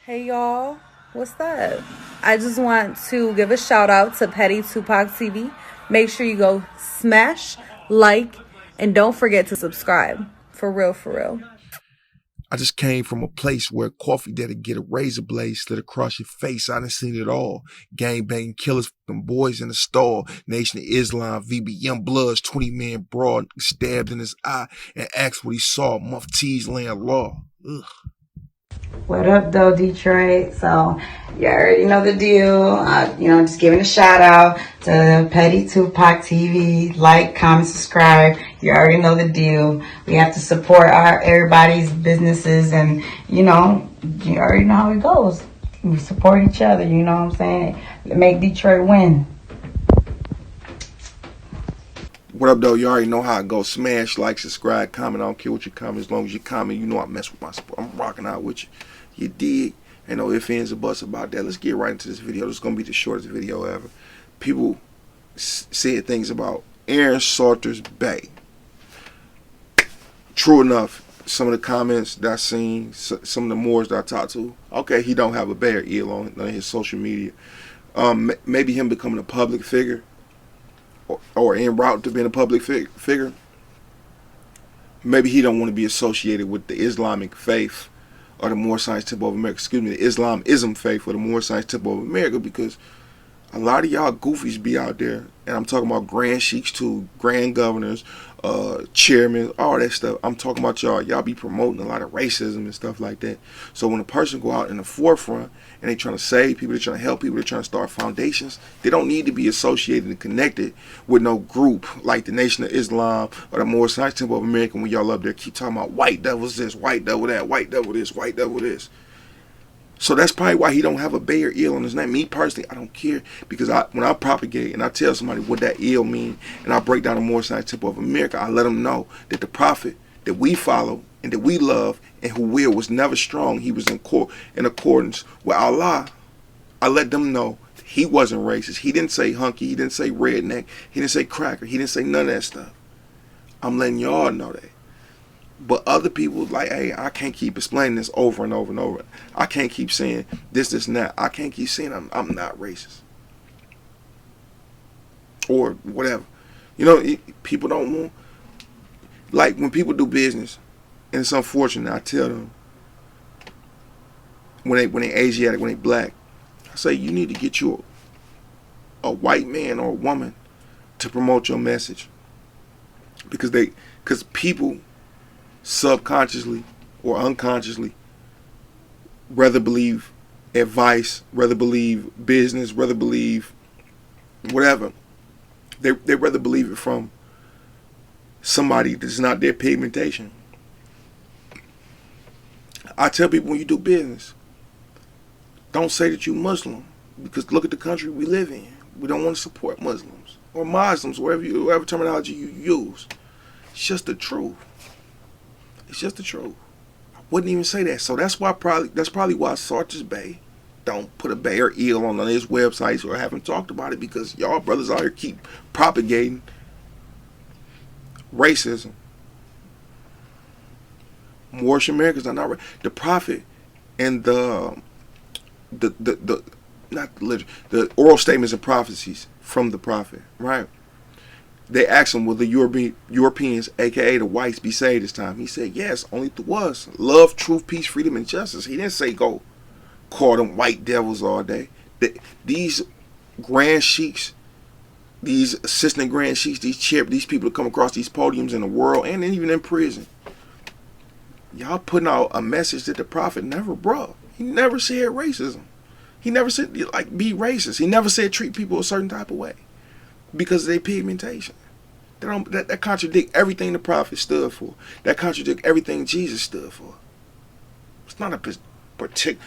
Hey y'all, what's up? I just want to give a shout out to Petty Tupac TV. Make sure you go smash, like, and don't forget to subscribe. For real, for real. I just came from a place where coffee that'll get a razor blade slid across your face. I done seen it all. Gang banging killers, them boys in the stall. Nation of Islam, VBM Bloods, 20 man broad, stabbed in his eye and asked what he saw. Mufti's laying law. Ugh. What up, though, Detroit? So, you already know the deal. Just giving a shout out to Petty Tupac TV. Like, comment, subscribe. You already know the deal. We have to support everybody's businesses, and you already know how it goes. We support each other. You know what I'm saying? Make Detroit win. What up, though? You already know how it goes. Smash, like, subscribe, comment. I don't care what you comment. As long as you comment, you know I mess with my support. I'm rocking out with you. You dig? Ain't no ifs, ands, or buts about that. Let's get right into this video. This is going to be the shortest video ever. People said things about Aaron Salters Bey. True enough, some of the comments that I seen, some of the Moors that I talked to, okay, he don't have a Bey or eel on his social media. Maybe him becoming a public figure or en route to being a public figure. Maybe he don't want to be associated with the Islamic faith or the Moor Science Temple of America, the Islamism faith or the Moor Science Temple of America, because a lot of y'all goofies be out there, and I'm talking about grand sheiks too, grand governors, chairmen, all that stuff. I'm talking about y'all be promoting a lot of racism and stuff like that. So when a person go out in the forefront and they trying to save people, they're trying to help people, they're trying to start foundations, they don't need to be associated and connected with no group like the Nation of Islam or the Moor Science Temple of America. When y'all up there keep talking about white devils this, white devil that, white devil this, white devil this. So that's probably why he don't have a Bey or eel on his name. Me personally, I don't care, because when I propagate and I tell somebody what that eel mean, and I break down the Moor Science Temple of America, I let them know that the prophet that we follow and that we love and who will was never strong. He was in accordance with Allah. I let them know that he wasn't racist. He didn't say hunky. He didn't say redneck. He didn't say cracker. He didn't say none of that stuff. I'm letting y'all know that. But other people like, hey, I can't keep explaining this over and over and over. I can't keep saying this, and that. I can't keep saying I'm not racist. Or whatever. People don't want, like when people do business, and it's unfortunate, I tell them, when they Asiatic, when they black, I say you need to get you a white man or a woman to promote your message. Because people subconsciously or unconsciously rather believe advice, rather believe business, rather believe whatever. They rather believe it from somebody that's not their pigmentation. I tell people, when you do business, don't say that you Muslim, because look at the country we live in. We don't want to support Muslims or Muslims, whatever terminology you use. It's just the truth. It's just the truth. I wouldn't even say that. So that's probably why Salters Bey don't put a Bey or eel on his websites or haven't talked about it, because y'all brothers out here keep propagating racism. Moorish Americans are not the prophet, and the oral statements and prophecies from the prophet, right? They asked him, will the Europeans, aka the whites, be saved this time? He said, yes, only through us. Love, truth, peace, freedom, and justice. He didn't say go call them white devils all day. These grand sheiks, these assistant grand sheiks, these people that come across these podiums in the world and even in prison, y'all putting out a message that the prophet never brought. He never said racism. He never said like be racist. He never said treat people a certain type of way because of their pigmentation. That contradict everything the prophet stood for. That contradict everything Jesus stood for. It's not a particular.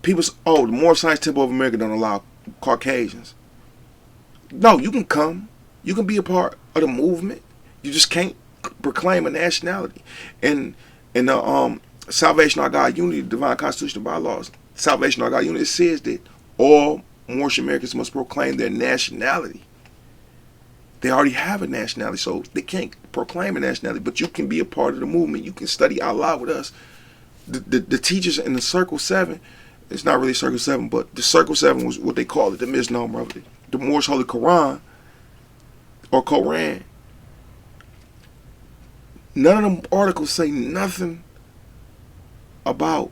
People say, oh, the Moor Science Temple of America don't allow Caucasians. No, you can come. You can be a part of the movement. You just can't proclaim a nationality. And in the Salvation of God Unity, Divine Constitution of Bylaws, Salvation of God Unity, it says that all Moorish Americans must proclaim their nationality. They already have a nationality, so they can't proclaim a nationality, but you can be a part of the movement. You can study Allah with us. the teachers in the Circle 7, it's not really Circle 7, but the Circle 7 was what they call it, the misnomer of it. The Moorish Holy Quran, or Koran. None of them articles say nothing about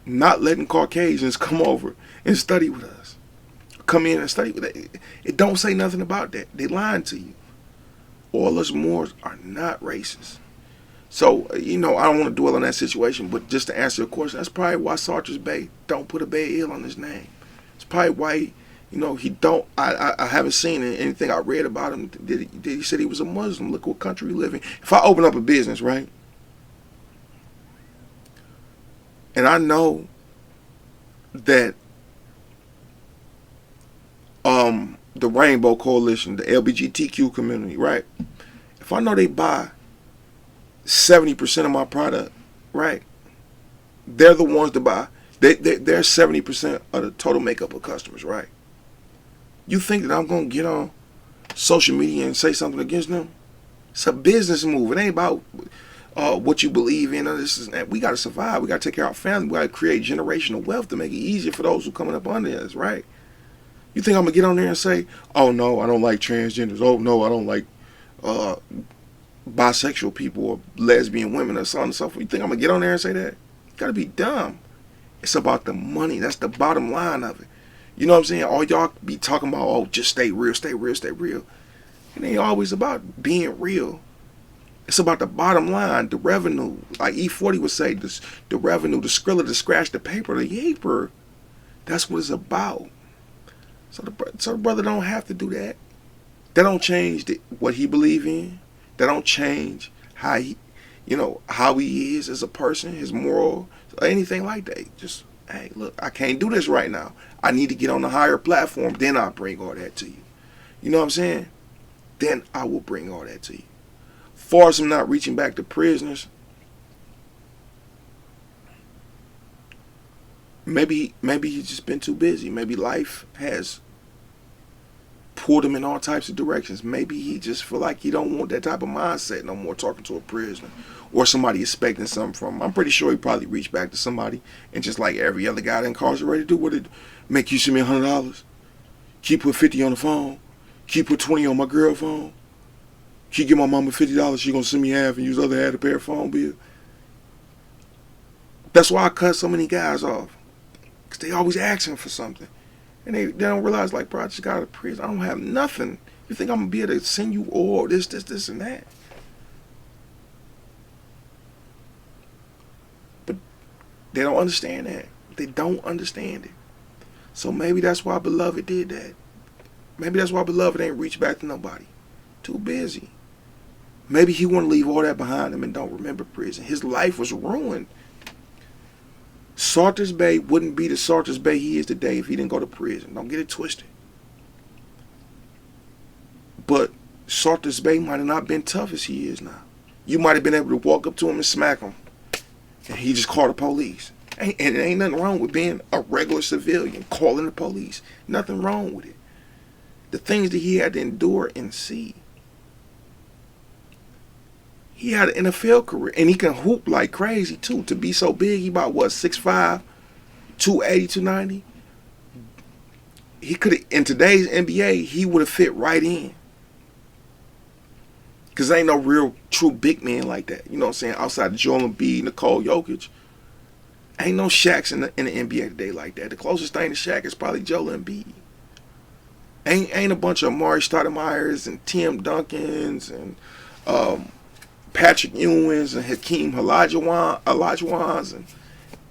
not letting Caucasians come over and study with us. Come in and study with us. It don't say nothing about that. They lying to you. All us Moors are not racist. So, I don't want to dwell on that situation, but just to answer your question, that's probably why Salters Bey don't put a VinnciEl on his name. It's probably why, he don't. I haven't seen anything I read about him. He said he was a Muslim. Look what country we live in. If I open up a business, right, and I know that the Rainbow Coalition, the LGBTQ community, right, if I know they buy 70% of my product, right, they're the ones to buy. They're 70% of the total makeup of customers, right? You think that I'm going to get on social media and say something against them? It's a business move. It ain't about what you believe in. We got to survive. We got to take care of our family. We got to create generational wealth to make it easier for those who are coming up under us, right? You think I'm going to get on there and say, oh, no, I don't like transgenders. Oh, no, I don't like bisexual people or lesbian women or so on and so forth. You think I'm going to get on there and say that? You got to be dumb. It's about the money. That's the bottom line of it. You know what I'm saying? All y'all be talking about, oh, just stay real, stay real, stay real. It ain't always about being real. It's about the bottom line, the revenue. Like E40 would say, the revenue, the skrilla, the scratch, the paper, the yaper. That's what it's about. So the brother don't have to do that. That don't change what he believe in. That don't change how he, how he is as a person, his moral, or anything like that. Just, hey, look, I can't do this right now. I need to get on a higher platform. Then I'll bring all that to you. You know what I'm saying? Then I will bring all that to you. Far as him not reaching back to prisoners, maybe he's just been too busy. Maybe life has pulled him in all types of directions. Maybe he just feel like he don't want that type of mindset no more, talking to a prisoner or somebody expecting something from him. I'm pretty sure he probably reached back to somebody and just like every other guy incarcerated do, what it make you send me $100? Keep put 50 on the phone. Keep put 20 on my girl phone. Keep give my mama $50. She gonna send me half and use the other half to pay her phone bill. That's why I cut so many guys off, because they always asking for something. And they don't realize, like, bro, I just got out of prison. I don't have nothing. You think I'm going to be able to send you all this, and that? But they don't understand that. They don't understand it. So maybe that's why Beloved did that. Maybe that's why Beloved ain't reached back to nobody. Too busy. Maybe he want to leave all that behind him and don't remember prison. His life was ruined. Salters Bey wouldn't be the Salters Bey he is today if he didn't go to prison. Don't get it twisted. But Salters Bey might have not been tough as he is now. You might have been able to walk up to him and smack him, and he just called the police. And it ain't nothing wrong with being a regular civilian, calling the police. Nothing wrong with it. The things that he had to endure and see. He had an NFL career, and he can hoop like crazy too. To be so big, he about 6'5", 280, 290. He could, in today's NBA, he would have fit right in. Because there ain't no real true big man like that. You know what I'm saying? Outside of Joel Embiid, Nikola Jokic. Ain't no Shaqs in the NBA today like that. The closest thing to Shaq is probably Joel Embiid. Ain't a bunch of Amari Stoudemires and Tim Duncans and Patrick Ewings and Hakeem Olajuwons,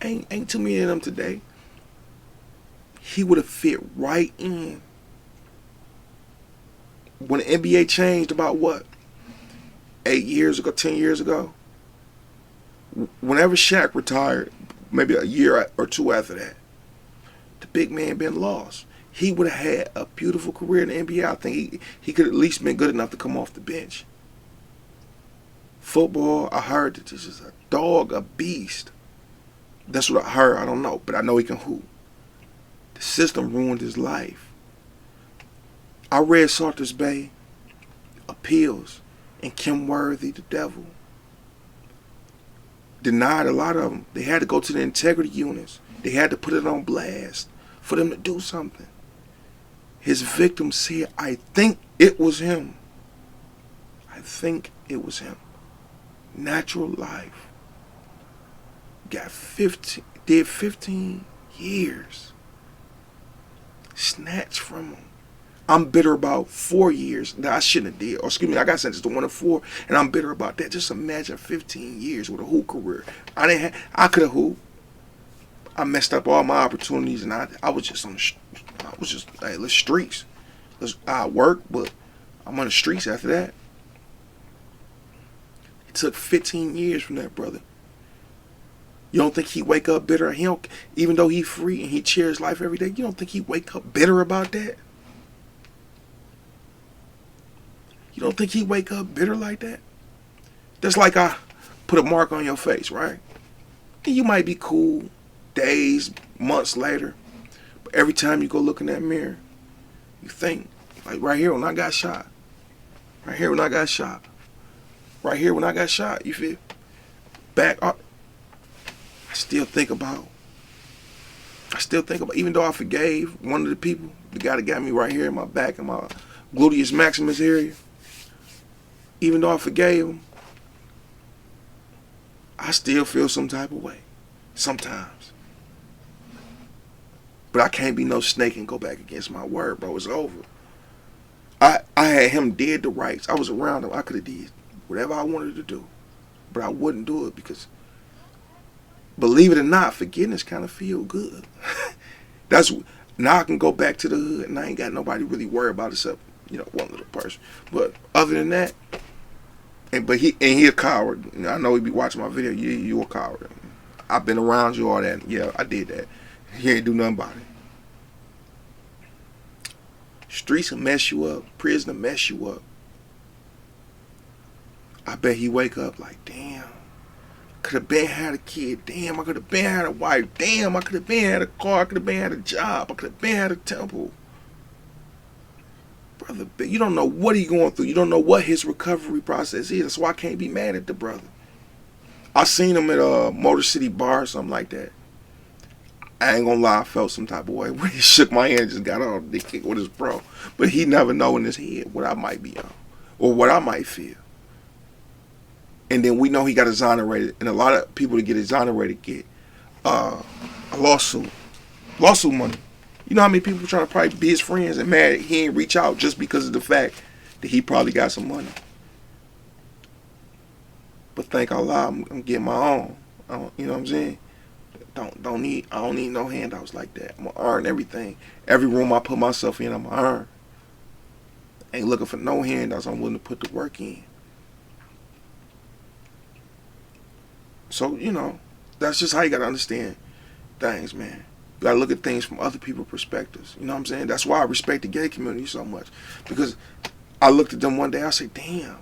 and ain't too many of them today. He would have fit right in. When the NBA changed about 8 years ago, 10 years ago, whenever Shaq retired, maybe a year or two after that, the big man been lost. He would have had a beautiful career in the NBA. I think he could at least been good enough to come off the bench. Football, I heard that this is a dog, a beast. That's what I heard. I don't know, but I know he can hoop. The system ruined his life. I read Salters Bey Appeals and Kim Worthy, The Devil. denied a lot of them. They had to go to the integrity units. They had to put it on blast for them to do something. His victim said, I think it was him. I think it was him. Natural life. Did 15 years. Snatched from him. I'm bitter about 4 years that I shouldn't have did. Or excuse me, I got sentenced to 1 of 4, and I'm bitter about that. Just imagine 15 years with a hoop career. I could have hooped. I messed up all my opportunities, and I was just hey, let's streets. I work, but I'm on the streets after that. It took 15 years from that brother. You don't think he wake up bitter? He don't, even though he free and he cheers life every day. You don't think he wake up bitter about that? You don't think he wake up bitter like that? That's like I put a mark on your face, right? And you might be cool days, months later, but every time you go look in that mirror, you think, like right here when I got shot, right here when I got shot, right here when I got shot, you feel? Back up. I still think about, even though I forgave one of the people, the guy that got me right here in my back in my gluteus maximus area, even though I forgave him, I still feel some type of way, sometimes. But I can't be no snake and go back against my word, bro. It's over. I had him dead to rights. I was around him. I could have did whatever I wanted to do, but I wouldn't do it because, believe it or not, forgiveness kind of feel good. Now I can go back to the hood and I ain't got nobody really worry about except, one little person. But other than that, he a coward. I know he be watching my video. You a coward. I've been around you all that. Yeah, I did that. He ain't do nothing about it. Streets will mess you up. Prison will mess you up. I bet he wake up like, damn, could have been had a kid. Damn, I could have been had a wife. Damn, I could have been had a car. I could have been had a job. I could have been had a temple. Brother, you don't know what he going through. You don't know what his recovery process is. That's why I can't be mad at the brother. I seen him at a Motor City bar or something like that. I ain't gonna lie, I felt some type of way when he shook my hand and just got on the kick with his bro. But he never know in his head what I might be on or what I might feel. And then we know he got exonerated, and a lot of people that get exonerated get a lawsuit money. You know how many people trying to probably be his friends and mad he ain't reach out just because of the fact that he probably got some money. But thank Allah, I'm getting my own. You know what I'm saying? I don't need no handouts like that. I'm gonna earn everything. Every room I put myself in, I'm gonna earn. Ain't looking for no handouts. I'm willing to put the work in. So, that's just how you gotta understand things, man. You gotta look at things from other people's perspectives. You know what I'm saying? That's why I respect the gay community so much. Because I looked at them one day, I said, damn,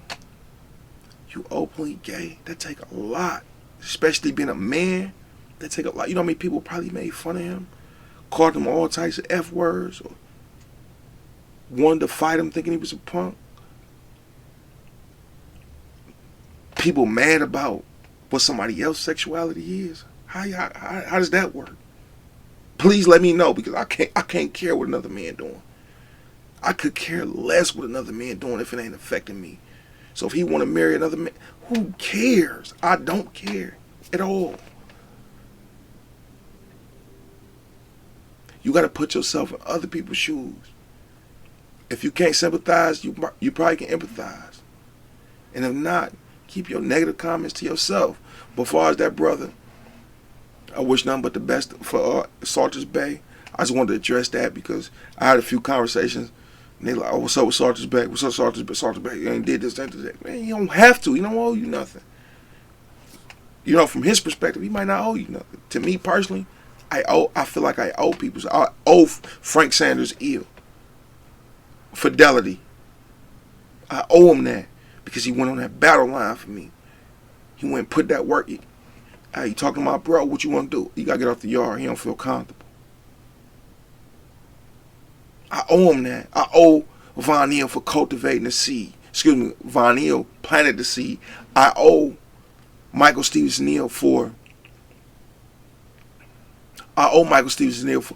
you openly gay? That take a lot. Especially being a man. That take a lot. You know how many people probably made fun of him? Called him all types of F words. Or wanted to fight him thinking he was a punk. People mad about what somebody else's sexuality is. How does that work? Please let me know, because I can't care what another man doing. I could care less what another man doing if it ain't affecting me. So if he want to marry another man, who cares? I don't care at all. You got to put yourself in other people's shoes. If you can't sympathize, you probably can empathize. And if not, keep your negative comments to yourself. But as far as that brother, I wish nothing but the best for Salters Bey. I just wanted to address that because I had a few conversations. And they like, oh, what's up with Salters Bey? What's up, Salters Bey? Salters Bey, you ain't did this, that. Man, you don't have to. He don't owe you nothing. From his perspective, he might not owe you nothing. To me personally, I feel like I owe people. So I owe Frank Sanders ill. Fidelity. I owe him that because he went on that battle line for me. He went and put that work. Hey, you talking about, bro, what you want to do? You got to get off the yard. He don't feel comfortable. I owe him that. I owe VinnciEl for cultivating the seed. VinnciEl planted the seed. I owe Michael Stevens Neal for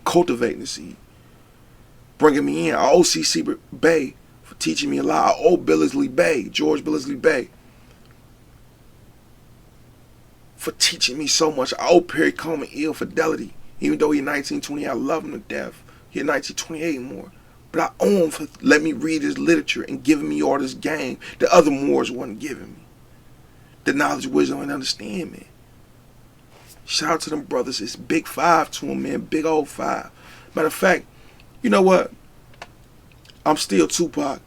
cultivating the seed, bringing me in. I owe C.C. Bay for teaching me a lot. I owe George Billingsley Bay, for teaching me so much. I owe Perry Coleman ill fidelity. Even though he's 1920, I love him to death. He's 1928 more. But I owe him for letting me read his literature and giving me all this game that other Moors wasn't giving me. The knowledge, wisdom, and understanding. Shout out to them brothers. It's big five to them, man. Big old five. Matter of fact, you know what? I'm still Tupac.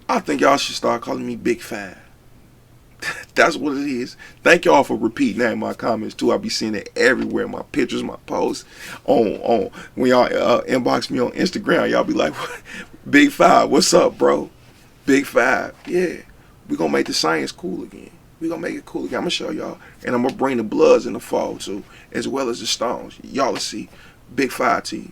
I think y'all should start calling me Big Five. That's what it is. Thank y'all for repeating that in my comments too. I'll be seeing it everywhere. My pictures, my posts. On when y'all inbox me on Instagram, y'all be like, Big Five, what's up, bro? Big Five. Yeah. We're gonna make the science cool again. We're gonna make it cool again. I'm gonna show y'all. And I'm gonna bring the Bloods in the fall too, as well as the Stones. Y'all will see. Big Five to you.